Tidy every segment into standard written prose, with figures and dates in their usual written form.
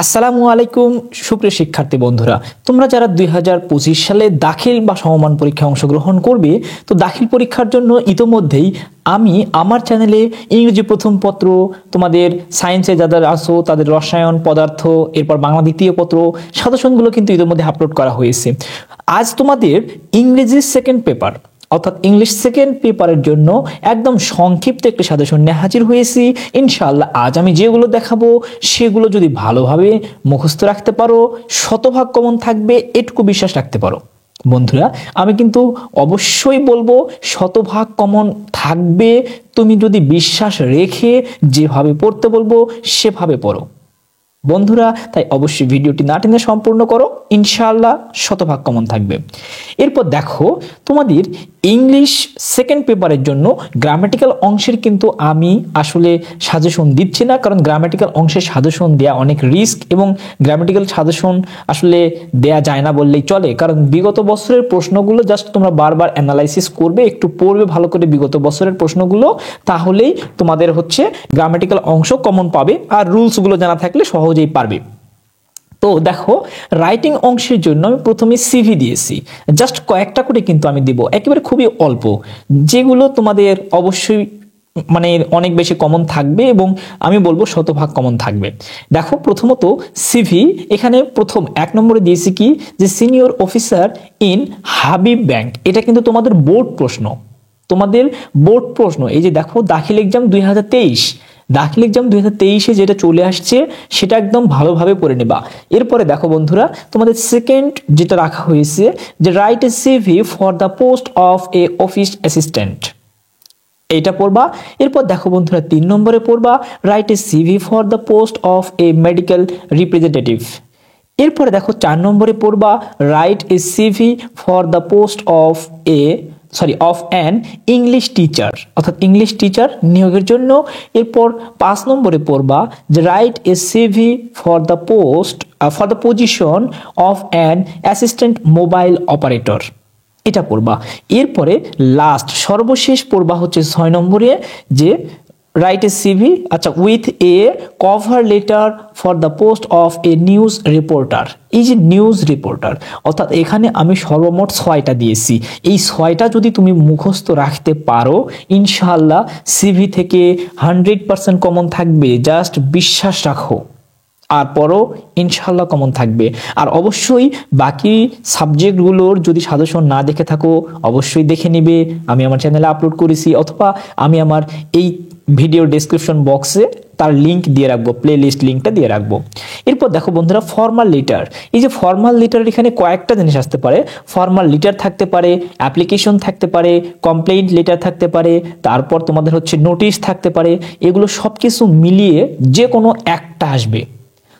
আসসালামু আলাইকুম সুপ্রিয় শিক্ষার্থী বন্ধুরা, তোমরা যারা 2025 সালে দাখিল বা সমমান পরীক্ষায় অংশগ্রহণ করবে, তো দাখিল পরীক্ষার জন্য ইতোমধ্যেই আমি আমার চ্যানেলে ইংরেজি প্রথম পত্র, তোমাদের সায়েন্সে যাদের আসো তাদের রসায়ন, পদার্থ, এরপর বাংলা দ্বিতীয় পত্র সাজেশনগুলো কিন্তু ইতোমধ্যে আপলোড করা হয়েছে। আজ তোমাদের ইংরেজি সেকেন্ড পেপার অর্থাৎ ইংলিশ সেকেন্ড পেপারের জন্য একদম সংক্ষিপ্ত একটি সাজেশন নিয়ে হাজির হয়েছি। ইনশাআল্লাহ আজ আমি যেগুলো দেখাবো সেগুলো যদি ভালোভাবে মুখস্থ রাখতে পারো, শতভাগ কমন থাকবে, এটুকু বিশ্বাস রাখতে পারো। বন্ধুরা, আমি কিন্তু অবশ্যই বলবো শতভাগ কমন থাকবে। তুমি যদি বিশ্বাস রেখে যেভাবে পড়তে বলবো সেভাবে পড়ো বন্ধুরা। তাই অবশ্যই ভিডিওটি না টেনে সম্পূর্ণ করো, ইনশাআল্লাহ শতভাগ কমন থাকবে। এরপর দেখো, তোমাদের ইংলিশ সেকেন্ড পেপারের জন্য গ্রামাটিক্যাল অংশের কিন্তু আমি আসলে সাজেশন দিচ্ছি না, কারণ গ্রামাটিক্যাল অংশের সাজেশন দেয়া অনেক রিস্ক এবং গ্রামাটিক্যাল সাজেশন আসলে দেয়া যায় না বললেই চলে। কারণ বিগত বছরের প্রশ্নগুলো জাস্ট তোমরা বারবার অ্যানালাইসিস করবে, একটু পড়বে ভালো করে বিগত বছরের প্রশ্নগুলো, তাহলেই তোমাদের হচ্ছে গ্রামাটিক্যাল অংশ কমন পাবে, আর রুলসগুলো জানা থাকলে সহজেই পারবে। তো দেখো, রাইটিং অংশের জন্য আমি প্রথমে সিভি দিয়েছি, জাস্ট কয়েকটা করে কিন্তু আমি দিব, একেবারে খুবই অল্প, যেগুলো তোমাদের অবশ্যই মানে অনেক বেশি কমন থাকবে এবং আমি বলবো শতভাগ কমন থাকবে। দেখো, প্রথমত সিভি এখানে প্রথম 1 নম্বরে দিয়েছি কি, যে senior officer in Habib bank. এটা কিন্তু তোমাদের বোর্ড প্রশ্ন, তোমাদের বোর্ড প্রশ্ন। এই যে দেখো, দাখিল এক্সাম 2023, দাখিল এক্সাম 2023-এ যেটা চলে আসছে সেটা একদম ভালোভাবে পড়ে নেবা। এরপরে দেখো বন্ধুরা, তোমাদের সেকেন্ড যেটা রাখা হয়েছে, যে write A CV for the post of A office assistant, এইটা পড়বা। এরপর দেখো বন্ধুরা, 3 নম্বরে পড়বা write a CV for the post of A medical representative. এরপরে দেখো 4 নম্বরে পড়বা write a CV for the post of an English teacher, অর্থাৎ ইংলিশ টিচার নিয়োগের জন্য। এরপর 5 নম্বরে পড়বা যে write A CV for the position of an assistant mobile operator, এটা পড়বা। এরপরে লাস্ট সর্বশেষ পড়বা হচ্ছে 6 নম্বরে, যে write A CV with a cover letter for the post of A news reporter. এই যে নিউজ রিপোর্টার, অর্থাৎ এখানে আমি সর্বমোট 6টা দিয়েছি। এই 6টা যদি তুমি মুখস্থ রাখতে পারো, ইনশাআল্লাহ সিভি থেকে 100% কমন থাকবে, জাস্ট বিশ্বাস রাখো, আর পরও ইনশাল্লাহ কমন থাকবে। আর অবশ্যই বাকি সাবজেক্টগুলোর যদি সাজেশন না দেখে থাকো অবশ্যই দেখে নিবে, আমি আমার চ্যানেলে আপলোড করেছি, অথবা আমি আমার এই ভিডিও ডেসক্রিপশন বক্সে তার লিঙ্ক দিয়ে রাখবো, প্লে লিস্ট লিঙ্কটা দিয়ে রাখবো। এরপর দেখো বন্ধুরা, ফর্মাল লেটার। এই যে ফর্মাল লেটারের এখানে কয়েকটা জিনিস আসতে পারে। ফর্মাল লেটার থাকতে পারে, অ্যাপ্লিকেশন থাকতে পারে, কমপ্লেইন্ট লেটার থাকতে পারে, তারপর তোমাদের হচ্ছে নোটিশ থাকতে পারে। এগুলো সব কিছু মিলিয়ে যে কোনো একটা আসবে।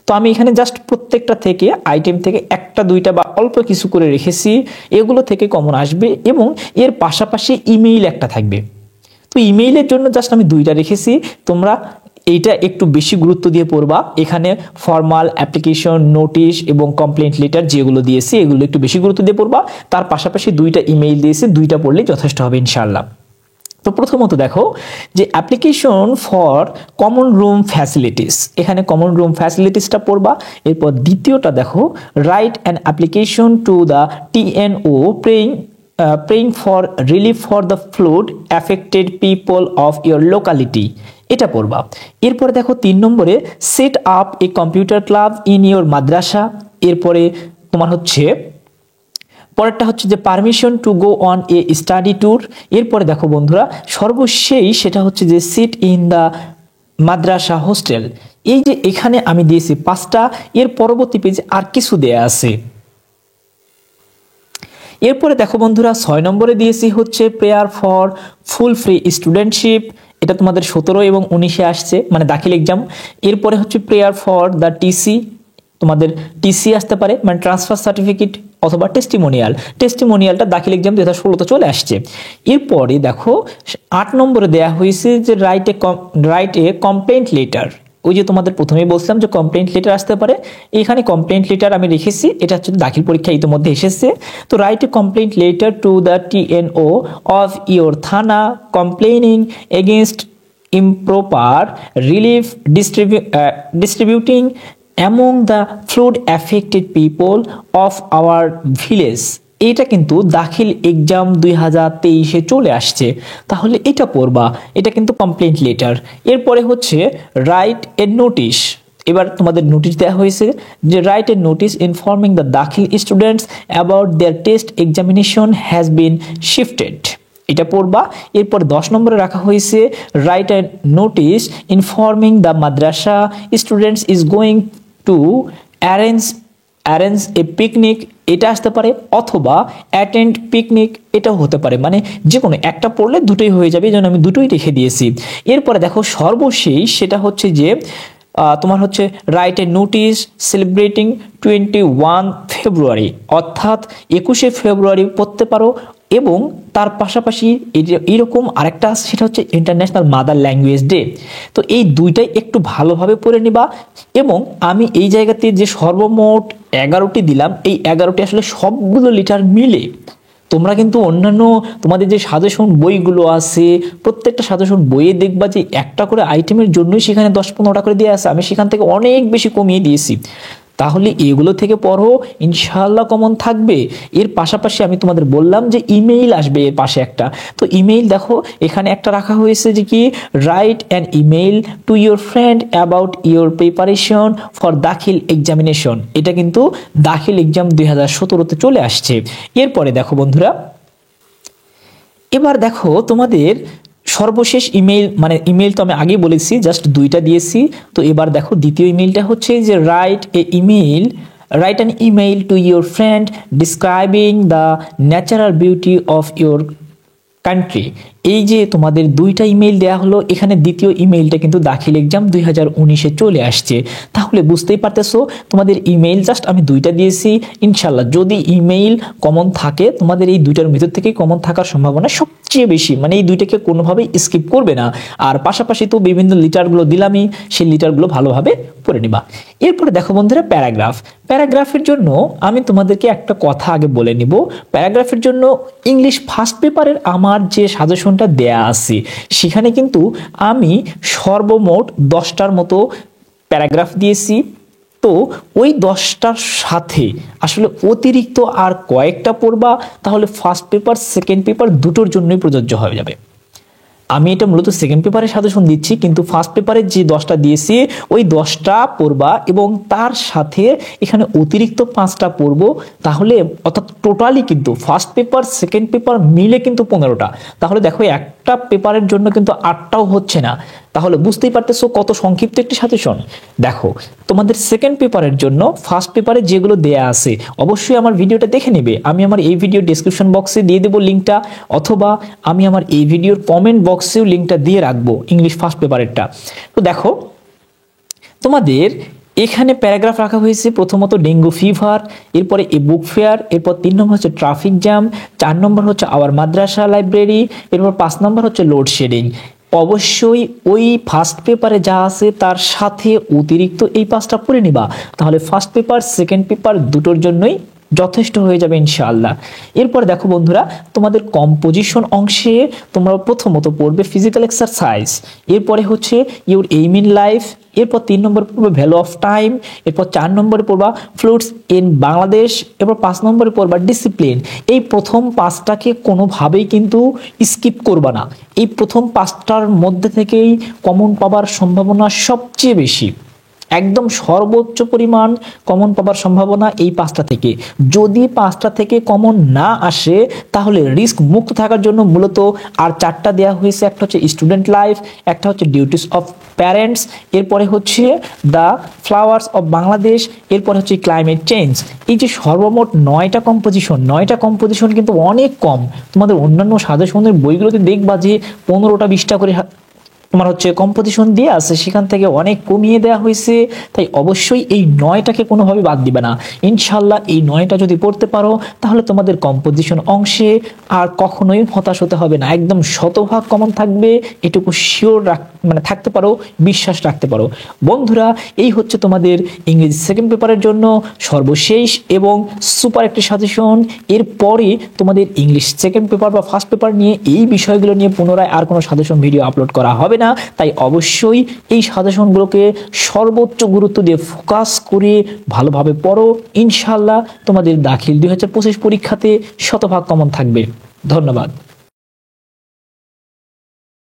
তো আমি এখানে জাস্ট প্রত্যেকটা থেকে আইটেম থেকে 1টা 2টা বা অল্প কিছু করে রেখেছি, এগুলো থেকে কমন আসবে। এবং এর পাশাপাশি ইমেইল একটা থাকবে, তো ইমেইলের জন্য জাস্ট আমি 2টা রেখেছি। তোমরা এইটা একটু বেশি গুরুত্ব দিয়ে পড়বা। এখানে ফর্মাল, অ্যাপ্লিকেশন, নোটিশ এবং কমপ্লেইন্ট লেটার যেগুলো দিয়েছি এগুলো একটু বেশি গুরুত্ব দিয়ে পড়বা। তার পাশাপাশি 2টা ইমেইল দিয়েছি, 2টা পড়লেই যথেষ্ট হবে ইনশাআল্লাহ। তো প্রথমত দেখো, যে application for common room facilities, এখানে কমন রুম ফ্যাসিলিটিসটা পড়বা। এরপর দ্বিতীয়টা দেখো, write an application to the TNO praying for relief for the flood affected people of your locality, এটা পড়বা। এরপরে দেখো 3 নম্বরে set up a computer club in your madrasa. এরপরে তোমার হচ্ছে পরেরটা হচ্ছে যে permission to go on a study tour. এরপরে দেখো বন্ধুরা, সর্বশেষ সেটা হচ্ছে যে sit in the Madrasa hostel. এই যে এখানে আমি দিয়েছি 5টা, এর পরবর্তী পেজে আর কিছু দেয়া আছে। এরপরে দেখো বন্ধুরা, 6 নম্বরে দিয়েছি হচ্ছে prayer for full free studentship, এটা তোমাদের 17 এবং 19-এ আসছে, মানে দাখিল এক্সাম। এরপরে হচ্ছে প্রেয়ার ফর দ্য টিসি, তোমাদের টিসি আসতে পারে, মানে ট্রান্সফার সার্টিফিকেট অথবা টেস্টিমোনিয়ালটা দাখিল এক্সাম 2016-তে চলে আসছে। এরপরে দেখো 8 নম্বরে দেয়া হয়েছে যে রাইট এ কমপ্লেইন্ট লেটার। ওই যে তোমাদের প্রথমেই বলছিলাম যে কমপ্লেইন্ট লেটার আসতে পারে, এখানে কমপ্লেইন্ট লেটার আমি রেখেছি, এটা হচ্ছে দাখিল পরীক্ষা ইতিমধ্যে এসেছে। তো write a complaint letter to the TNO of your thana complaining against improper relief distributing among the flood affected people of our village. এটা কিন্তু দাখিল এক্সাম 2023-এ চলে আসছে, তাহলে এটা পড়বা, এটা কিন্তু কমপ্লেন্ট লেটার। এরপরে হচ্ছে রাইট এ নোটিশ। এবার তোমাদের নোটিশ দেওয়া হয়েছে যে write a notice informing the dakhil students about their test examination has been shifted, এটা পড়বা। এরপর 10 নম্বরে রাখা হয়েছে write a notice informing the madrasa students is going to arrange a picnic, এটা আসতে পারে, অথবা অ্যাটেন্ড পিকনিক, এটাও হতে পারে। মানে যে কোনো একটা পড়লে দুটোই হয়ে যাবে, এই জন্য আমি দুটোই রেখে দিয়েছি। এরপরে দেখো সর্বশেষ সেটা হচ্ছে যে তোমার হচ্ছে রাইট এ নোটিশ সেলিব্রেটিং 21 ফেব্রুয়ারি, অর্থাৎ 21শে ফেব্রুয়ারি পড়তে পারো। এবং তার পাশাপাশি এইরকম আরেকটা, সেটা হচ্ছে ইন্টারন্যাশনাল মাদার ল্যাঙ্গুয়েজ ডে। তো এই দুইটাই একটু ভালোভাবে পড়ে নিবা। এবং আমি এই জায়গাতে যে সর্বমোট 11টি দিলাম, এই 11টি আসলে সবগুলো লিটার মিলে। তোমরা কিন্তু অন্যান্য তোমাদের যে সাজেশন বইগুলো আছে, প্রত্যেকটা সাজেশন বইয়ে দেখবা যে একটা করে আইটেমের জন্যই সেখানে 10-15টা করে দেওয়া আছে, আমি সেখান থেকে অনেক বেশি কমিয়ে দিয়েছি। তাহলে এগুলো থেকে পড়ো, ইনশাআল্লাহ কমন থাকবে। এর পাশাপাশি আমি তোমাদের বললাম যে ইমেইল আসবে এর পাশে একটা, তো ইমেইল দেখো এখানে একটা রাখা হয়েছে যে কি write an email to your friend about your preparation for দাখিল এক্সামিনেশন। এটা কিন্তু দাখিল এক্সাম 2017-তে চলে আসছে। এরপরে দেখো বন্ধুরা, এবার দেখো তোমাদের সর্বশেষ ইমেইল, মানে ইমেইল তো আমি আগেই বলেছি জাস্ট দুইটা দিয়েছি। তো এবার দেখো দ্বিতীয় ইমেইলটা হচ্ছে যে write an email to your friend describing the natural beauty of your country. এই যে তোমাদের দুইটা ইমেইল দেওয়া হলো, এখানে দ্বিতীয় ইমেইলটা কিন্তু দাখিল এক্সাম 2019-এ চলে আসছে। তাহলে বুঝতেই পারতেছো তোমাদের ইমেইল জাস্ট আমি দুইটা দিয়েছি। ইনশাল্লাহ যদি ইমেইল কমন থাকে, তোমাদের এই দুইটার ভিতর থেকেই কমন থাকার সম্ভাবনা সবচেয়ে বেশি, মানে এই দুইটাকে কোনোভাবেই স্কিপ করবে না। আর পাশাপাশি তো বিভিন্ন লিটারগুলো দিলামই, সেই লিটারগুলো ভালোভাবে পড়ে নিবা। এরপরে দেখো বন্ধুরা প্যারাগ্রাফের জন্য আমি তোমাদেরকে একটা কথা আগে বলে নিব। প্যারাগ্রাফের জন্য ইংলিশ ফার্স্ট পেপারের আমার যে সাজেশনটা দেয়া আছে, সেখানে কিন্তু আমি সর্বমোট 10টার মতো প্যারাগ্রাফ দিয়েছি। তো ওই 10টার সাথে আসলে অতিরিক্ত আর কয়েকটা পড়বা, তাহলে ফার্স্ট পেপার সেকেন্ড পেপার দুটোর জন্যই প্রযোজ্য হয়ে যাবে। আমি এটা মূলত সেকেন্ড পেপারের সাজেশন দিচ্ছি, কিন্তু ফার্স্ট পেপারের যে 10টা দিয়েছি ওই 10টা পড়বা এবং তার সাথে এখানে অতিরিক্ত 5টা পড়বো। তাহলে অর্থাৎ টোটালি কিন্তু ফার্স্ট পেপার সেকেন্ড পেপার মিলে কিন্তু 15টা। তাহলে দেখো একটা পেপারের জন্য কিন্তু 8টাও হচ্ছে না। তাহলে বুঝতেই পারতেছো কত সংক্ষিপ্ত একটি সাজেশন। দেখো তোমাদের সেকেন্ড পেপারের জন্য ফার্স্ট পেপারে যেগুলো দেয়া আছে অবশ্যই আমার ভিডিওটা দেখে নেবে। আমি আমার এই ভিডিও ডেসক্রিপশন বক্সে দিয়ে দেবো লিঙ্কটা, অথবা আমি আমার এই ভিডিওর কমেন্ট বক্সেও লিঙ্কটা দিয়ে রাখবো ইংলিশ ফার্স্ট পেপারেরটা। তো দেখো তোমাদের এখানে প্যারাগ্রাফ রাখা হয়েছে প্রথমত ডেঙ্গু ফিভার, এরপরে এ বুক ফেয়ার, এরপর 3 নম্বর হচ্ছে ট্রাফিক জ্যাম, 4 নম্বর হচ্ছে আওয়ার মাদ্রাসা লাইব্রেরি, এরপর 5 নম্বর হচ্ছে লোডশেডিং। অবশ্যই ওই ফার্স্ট পেপারে যা আছে তার সাথে অতিরিক্ত এই 5টা পড়ে নিবা, তাহলে ফার্স্ট পেপার সেকেন্ড পেপার দুটোর জন্যই যথেষ্ট হয়ে যাবে ইনশাআল্লাহ। এরপর দেখো বন্ধুরা তোমাদের কম্পোজিশন অংশে তোমরা প্রথমত পড়বে ফিজিক্যাল এক্সারসাইজ, এরপরে হচ্ছে ইউর এইম ইন লাইফ, এরপর 3 নম্বরে পড়বে ভ্যালু অফ টাইম, এরপর 4 নম্বরে পড়বা ফ্লুডস ইন বাংলাদেশ, এরপর 5 নম্বরে পড়বা ডিসিপ্লিন। এই প্রথম 5টাকে কোনোভাবেই কিন্তু স্কিপ করবা না। এই প্রথম 5টার মধ্যে থেকেই কমন পাবার সম্ভাবনা সবচেয়ে বেশি, একদম সর্বোচ্চ পরিমাণ কমন পাবার সম্ভাবনা এই 5টা থেকে। যদি 5টা থেকে কমন না আসে তাহলে রিস্ক মুক্ত থাকার জন্য মূলত আর 4টা দেওয়া হয়েছে। একটা হচ্ছে স্টুডেন্ট লাইফ, একটা হচ্ছে ডিউটিস অফ প্যারেন্টস, এরপরে হচ্ছে দ্য ফ্লাওয়ার্স অফ বাংলাদেশ, এরপরে হচ্ছে ক্লাইমেট চেঞ্জ। এই যে সর্বমোট 9টা কম্পোজিশন কিন্তু অনেক কম। তোমাদের অন্যান্য সাজেশনের বইগুলোতে দেখবা যে 15টা 20টা করে তোমার হচ্ছে কম্পোজিশন দিয়ে আছে, সেখান থেকে অনেক কমিয়ে দেওয়া হয়েছে। তাই অবশ্যই এই 9টাকে কোনোভাবে বাদ দিবে না। ইনশাল্লাহ এই 9টা যদি পড়তে পারো তাহলে তোমাদের কম্পোজিশন অংশে আর কখনোই হতাশ হতে হবে না, একদম শতভাগ কমন থাকবে, এটুকু শিওর থাকতে পারো, বিশ্বাস রাখতে পারো। বন্ধুরা, এই হচ্ছে তোমাদের ইংরেজি সেকেন্ড পেপারের জন্য সর্বশেষ এবং সুপার একটি সাজেশন। এরপরে তোমাদের ইংলিশ সেকেন্ড পেপার বা ফার্স্ট পেপার নিয়ে এই বিষয়গুলো নিয়ে পুনরায় আর কোনো সাজেশন ভিডিও আপলোড করা হবে না। তাই অবশ্যই এই সাজেশনগুলোকে সর্বোচ্চ গুরুত্ব দিয়ে ফোকাস করে ভালোভাবে পড়ো। ইনশাল্লাহ তোমাদের দাখিল 2025 পরীক্ষাতে শতভাগ কমন থাকবে। ধন্যবাদ।